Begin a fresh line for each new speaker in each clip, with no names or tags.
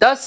10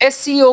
SCO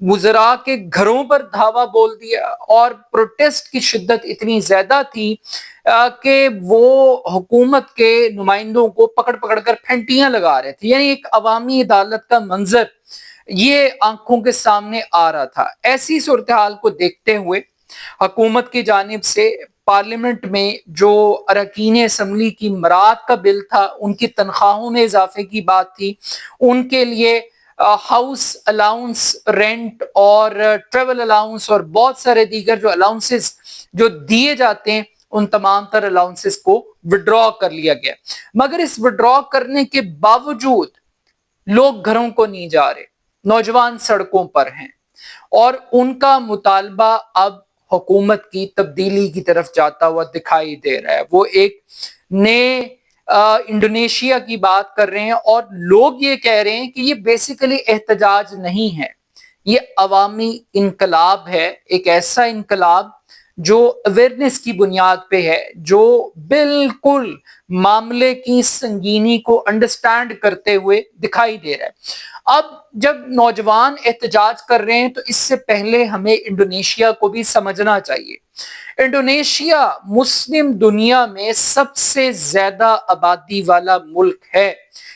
وزراء کے گھروں پر دھاوا بول دیا، اور پروٹیسٹ کی شدت اتنی زیادہ تھی کہ وہ حکومت کے نمائندوں کو پکڑ پکڑ کر پھینٹیاں لگا رہے تھے. یعنی ایک عوامی عدالت کا منظر یہ آنکھوں کے سامنے آ رہا تھا. ایسی صورتحال کو دیکھتے ہوئے حکومت کی جانب سے پارلیمنٹ میں جو اراکین اسمبلی کی مراعات کا بل تھا، ان کی تنخواہوں میں اضافے کی بات تھی، ان کے لیے ہاؤس الاؤنس، رینٹ اور ٹریول الاؤنس اور بہت سارے دیگر جو الاؤنسز جو دیے جاتے ہیں، ان تمام تر الاؤنسز کو وڈرا کر لیا گیا. مگر اس وڈرا کرنے کے باوجود لوگ گھروں کو نہیں جا رہے، نوجوان سڑکوں پر ہیں، اور ان کا مطالبہ اب حکومت کی تبدیلی کی طرف جاتا ہوا دکھائی دے رہا ہے. وہ ایک نئے انڈونیشیا کی بات کر رہے ہیں، اور لوگ یہ کہہ رہے ہیں کہ یہ بیسیکلی احتجاج نہیں ہے، یہ عوامی انقلاب ہے. ایک ایسا انقلاب جو اویئرنیس کی بنیاد پہ ہے، جو بالکل معاملے کی سنگینی کو انڈرسٹینڈ کرتے ہوئے دکھائی دے رہا ہے. اب جب نوجوان احتجاج کر رہے ہیں تو اس سے پہلے ہمیں انڈونیشیا کو بھی سمجھنا چاہیے. انڈونیشیا مسلم دنیا میں سب سے زیادہ آبادی والا ملک ہے.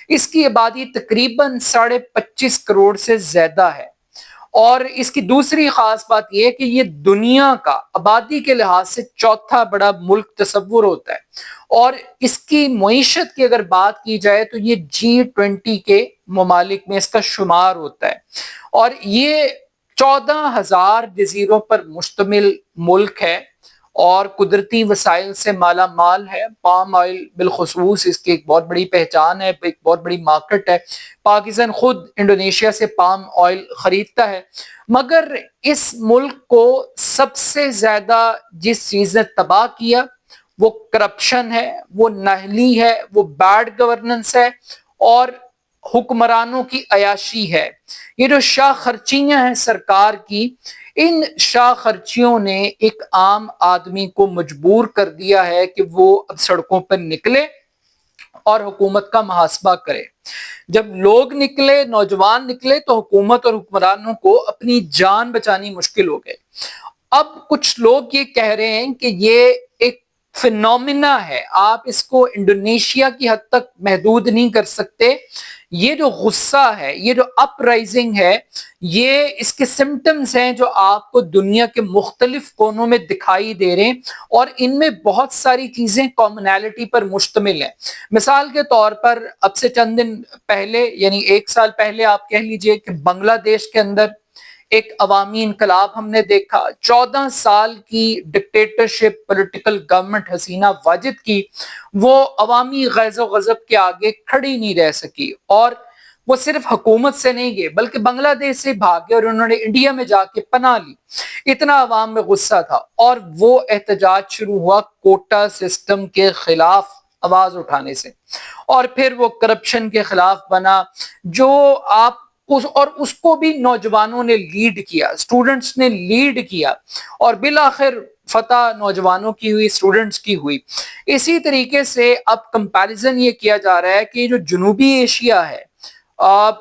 اس کی آبادی تقریباً 25.5 کروڑ سے زیادہ ہے، اور اس کی دوسری خاص بات یہ ہے کہ یہ دنیا کا آبادی کے لحاظ سے چوتھا بڑا ملک تصور ہوتا ہے، اور اس کی معیشت کی اگر بات کی جائے تو یہ G20 کے ممالک میں اس کا شمار ہوتا ہے، اور یہ 14,000 جزیروں پر مشتمل ملک ہے، اور قدرتی وسائل سے مالا مال ہے. پام آئل بالخصوص اس کی ایک بہت بڑی پہچان ہے، ایک بہت بڑی مارکیٹ ہے. پاکستان خود انڈونیشیا سے پام آئل خریدتا ہے. مگر اس ملک کو سب سے زیادہ جس چیز نے تباہ کیا وہ کرپشن ہے، وہ نااہلی ہے، وہ بیڈ گورننس ہے، اور حکمرانوں کی عیاشی ہے. یہ جو شاہ خرچیاں ہیں سرکار کی، ان شاہ خرچیوں نے ایک عام آدمی کو مجبور کر دیا ہے کہ وہ اب سڑکوں پر نکلے اور حکومت کا محاسبہ کرے. جب لوگ نکلے، نوجوان نکلے، تو حکومت اور حکمرانوں کو اپنی جان بچانی مشکل ہو گئے. اب کچھ لوگ یہ کہہ رہے ہیں کہ یہ ایک فینومینا ہے، آپ اس کو انڈونیشیا کی حد تک محدود نہیں کر سکتے. یہ جو غصہ ہے، یہ جو اپ رائزنگ ہے، یہ اس کے سمٹمز ہیں جو آپ کو دنیا کے مختلف کونوں میں دکھائی دے رہے ہیں، اور ان میں بہت ساری چیزیں کامنالٹی پر مشتمل ہیں. مثال کے طور پر اب سے چند دن پہلے، یعنی 1 سال پہلے آپ کہہ لیجئے کہ بنگلہ دیش کے اندر ایک عوامی انقلاب ہم نے دیکھا. 14 سال کی ڈکٹیٹرشپ پولیٹیکل گورنمنٹ حسینہ واجد کی، وہ عوامی غیظ و غضب کے آگے کھڑی نہیں رہ سکی، اور وہ صرف حکومت سے نہیں گئے بلکہ بنگلہ دیش سے بھاگ گئے اور انہوں نے انڈیا میں جا کے پناہ لی. اتنا عوام میں غصہ تھا، اور وہ احتجاج شروع ہوا کوٹا سسٹم کے خلاف آواز اٹھانے سے، اور پھر وہ کرپشن کے خلاف بنا، جو آپ اور اس کو بھی نوجوانوں نے لیڈ کیا، اسٹوڈنٹس نے لیڈ کیا، اور بالآخر فتح نوجوانوں کی ہوئی، اسٹوڈنٹس کی ہوئی. اسی طریقے سے اب کمپیریزن یہ کیا جا رہا ہے کہ جو جنوبی ایشیا ہے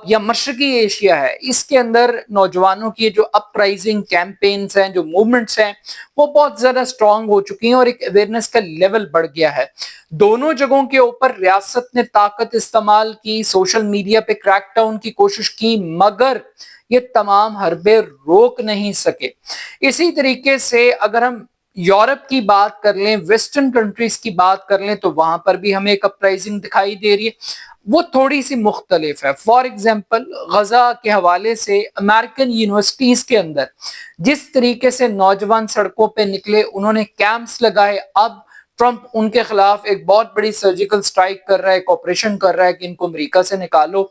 یا مشرقی ایشیا ہے، اس کے اندر نوجوانوں کی جو اپ رائزنگ کیمپینز ہیں، جو موومنٹس ہیں، وہ بہت زیادہ سٹرونگ ہو چکی ہیں، اور ایک اویئرنیس کا لیول بڑھ گیا ہے. دونوں جگہوں کے اوپر ریاست نے طاقت استعمال کی، سوشل میڈیا پہ کریک ڈاؤن کی کوشش کی، مگر یہ تمام حربے روک نہیں سکے. اسی طریقے سے اگر ہم یورپ کی بات کر لیں، ویسٹرن کنٹریز کی بات کر لیں، تو وہاں پر بھی ہمیں ایک اپرائزنگ دکھائی دے رہی ہے. وہ تھوڑی سی مختلف ہے. فار ایگزامپل، غزہ کے حوالے سے امریکن یونیورسٹیز کے اندر جس طریقے سے نوجوان سڑکوں پہ نکلے، انہوں نے کیمپس لگائے. اب ٹرمپ ان کے خلاف ایک بہت بڑی سرجیکل سٹرائک کر رہا ہے، ایک آپریشن کر رہا ہے کہ ان کو امریکہ سے نکالو،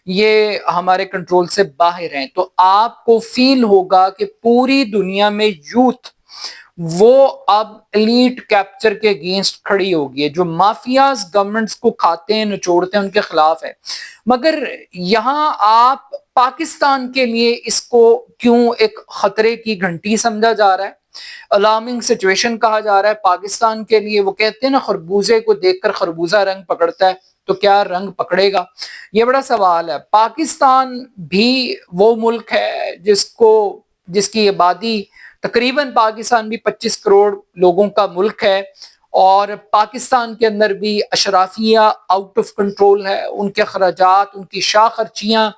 یہ ہمارے کنٹرول سے باہر ہیں. تو آپ کو فیل ہوگا کہ پوری دنیا میں یوتھ وہ اب ایلیٹ کیپچر کے اگینسٹ کھڑی ہوگی ہے، جو مافیاز گورنمنٹس کو کھاتے ہیں، نچوڑتے ہیں، ان کے خلاف ہے. مگر یہاں آپ پاکستان کے لیے اس کو کیوں ایک خطرے کی گھنٹی سمجھا جا رہا ہے، الارمنگ سچویشن کہا جا رہا ہے پاکستان کے لیے؟ وہ کہتے ہیں نا، خربوزے کو دیکھ کر خربوزہ رنگ پکڑتا ہے. تو کیا رنگ پکڑے گا؟ یہ بڑا سوال ہے۔ پاکستان بھی وہ ملک ہے جس کی آبادی تقریباً پاکستان بھی 25 کروڑ لوگوں کا ملک ہے، اور پاکستان کے اندر بھی اشرافیہ آؤٹ آف کنٹرول ہے، ان کے اخراجات، ان کی شاہ خرچیاں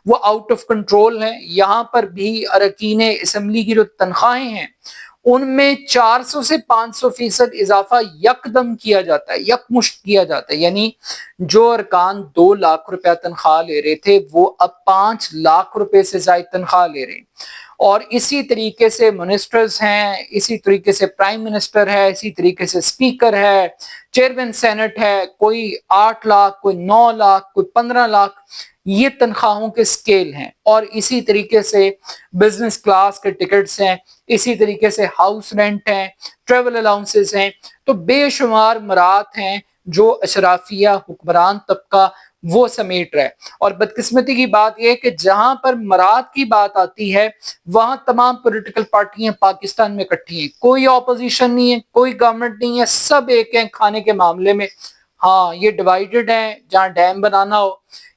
وہ آؤٹ آف کنٹرول ہیں۔ یہاں پر بھی اراکین اسمبلی کی جو تنخواہیں ہیں ان میں 400 سے 500% اضافہ یکدم کیا جاتا ہے، یکمشت کیا جاتا ہے، یعنی جو ارکان 2 لاکھ روپیہ تنخواہ لے رہے تھے وہ اب 5 لاکھ روپے سے زائد تنخواہ لے رہے ہیں۔ اور اسی طریقے سے منسٹرز ہیں، اسی طریقے سے پرائم منسٹر ہے، اسی طریقے سے اسپیکر ہے، چیئرمین سینٹ ہے، کوئی 8 لاکھ، کوئی 9 لاکھ، کوئی 15 لاکھ، یہ تنخواہوں کے سکیل ہیں۔ اور اسی طریقے سے بزنس کلاس کے ٹکٹس ہیں، اسی طریقے سے ہاؤس رینٹ ہیں، ٹریول الاؤنسز ہیں، تو بے شمار مرات ہیں جو اشرافیہ حکمران طبقہ وہ سمیٹ رہا ہے۔ اور بدقسمتی کی بات یہ ہے کہ جہاں پر مراد کی بات آتی ہے وہاں تمام پولیٹیکل پارٹیاں پاکستان میں اکٹھی ہیں، کوئی اپوزیشن نہیں ہے، کوئی گورنمنٹ نہیں ہے، سب ایک ہیں کھانے کے معاملے میں۔ ہاں، یہ ڈیوائیڈڈ ہیں جہاں ڈیم بنانا ہو،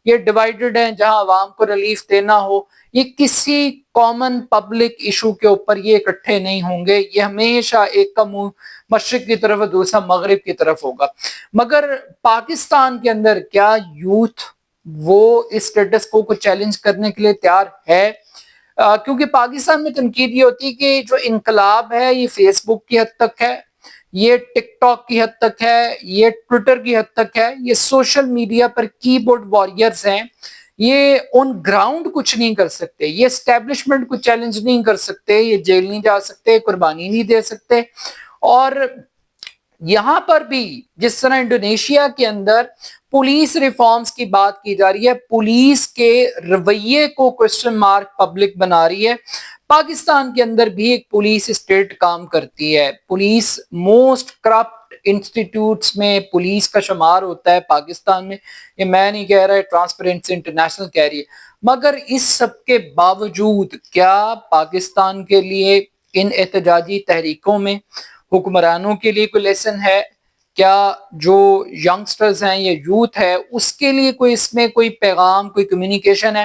یہ ڈیوائیڈڈ ہیں جہاں عوام کو ریلیف دینا ہو، یہ کسی کامن پبلک ایشو کے اوپر یہ اکٹھے نہیں ہوں گے، یہ ہمیشہ ایک کا منہ مشرق کی طرف اور دوسرا مغرب کی طرف ہوگا۔ مگر پاکستان کے اندر کیا یوتھ وہ اس سٹیٹس کو چیلنج کرنے کے لیے تیار ہے؟ کیونکہ پاکستان میں تنقید یہ ہوتی ہے کہ جو انقلاب ہے یہ فیس بک کی حد تک ہے، یہ ٹک ٹاک کی حد تک ہے، یہ ٹویٹر کی حد تک ہے، یہ سوشل میڈیا پر کی بورڈ واریئرز ہیں، یہ آن گراؤنڈ کچھ نہیں کر سکتے، یہ اسٹیبلشمنٹ کو چیلنج نہیں کر سکتے، یہ جیل نہیں جا سکتے، قربانی نہیں دے سکتے۔ اور یہاں پر بھی جس طرح انڈونیشیا کے اندر پولیس ریفارمز کی بات کی جا رہی ہے، پولیس کے رویے کو کوسچن مارک پبلک بنا رہی ہے، پاکستان کے اندر بھی ایک پولیس اسٹیٹ کام کرتی ہے۔ پولیس موسٹ کرپٹ انسٹیٹیوٹس میں پولیس کا شمار ہوتا ہے پاکستان میں، یہ میں نہیں کہہ رہا، ٹرانسپیرنسی انٹرنیشنل کہہ رہی ہے۔ مگر اس سب کے باوجود کیا پاکستان کے لیے ان احتجاجی تحریکوں میں حکمرانوں کے لیے کوئی لیسن ہے؟ کیا جو ینگسٹرز ہیں یا یوتھ ہے اس کے لیے کوئی اس میں کوئی پیغام، کوئی کمیونیکیشن ہے؟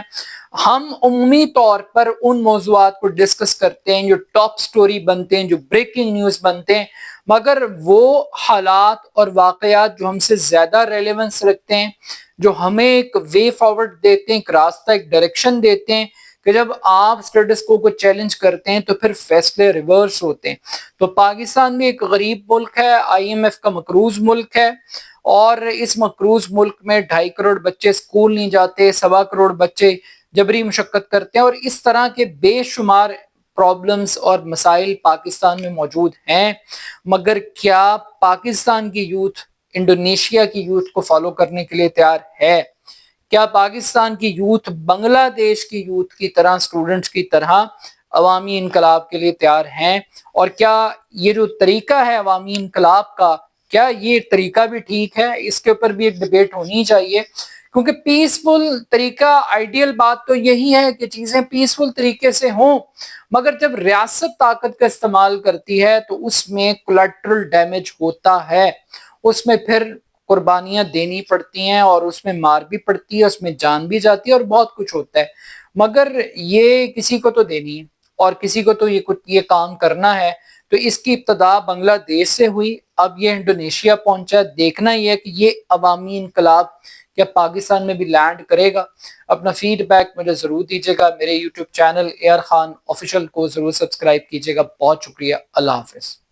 ہم عمومی طور پر ان موضوعات کو ڈسکس کرتے ہیں جو ٹاپ سٹوری بنتے ہیں، جو بریکنگ نیوز بنتے ہیں، مگر وہ حالات اور واقعات جو ہم سے زیادہ ریلیونس رکھتے ہیں، جو ہمیں ایک وے فارورڈ دیتے ہیں، ایک راستہ، ایک ڈائریکشن دیتے ہیں کہ جب آپ سٹیٹس کو چیلنج کرتے ہیں تو پھر فیصلے ریورس ہوتے ہیں۔ تو پاکستان بھی ایک غریب ملک ہے، آئی ایم ایف کا مقروض ملک ہے، اور اس مقروض ملک میں 2.5 کروڑ بچے سکول نہیں جاتے، 1.25 کروڑ بچے جبری مشقت کرتے ہیں، اور اس طرح کے بے شمار پرابلمز اور مسائل پاکستان میں موجود ہیں۔ مگر کیا پاکستان کی یوتھ انڈونیشیا کی یوتھ کو فالو کرنے کے لیے تیار ہے؟ کیا پاکستان کی یوتھ بنگلہ دیش کی یوتھ کی طرح، اسٹوڈنٹس کی طرح عوامی انقلاب کے لیے تیار ہیں؟ اور کیا یہ جو طریقہ ہے عوامی انقلاب کا، کیا یہ طریقہ بھی ٹھیک ہے؟ اس کے اوپر بھی ایک ڈیبیٹ ہونی چاہیے، کیونکہ پیسفل طریقہ، آئیڈیل بات تو یہی ہے کہ چیزیں پیسفل طریقے سے ہوں، مگر جب ریاست طاقت کا استعمال کرتی ہے تو اس میں کولیٹرل ڈیمیج ہوتا ہے، اس میں پھر قربانیاں دینی پڑتی ہیں، اور اس میں مار بھی پڑتی ہے، اس میں جان بھی جاتی ہے، اور بہت کچھ ہوتا ہے۔ مگر یہ کسی کو تو دینی ہے، اور کسی کو تو یہ کام کرنا ہے۔ تو اس کی ابتدا بنگلہ دیش سے ہوئی، اب یہ انڈونیشیا پہنچا۔ دیکھنا یہ ہے کہ یہ عوامی انقلاب کیا پاکستان میں بھی لینڈ کرے گا؟ اپنا فیڈ بیک مجھے ضرور دیجیے گا، میرے YouTube channel AR Khan official کو ضرور سبسکرائب کیجیے گا۔ بہت شکریہ، اللہ حافظ۔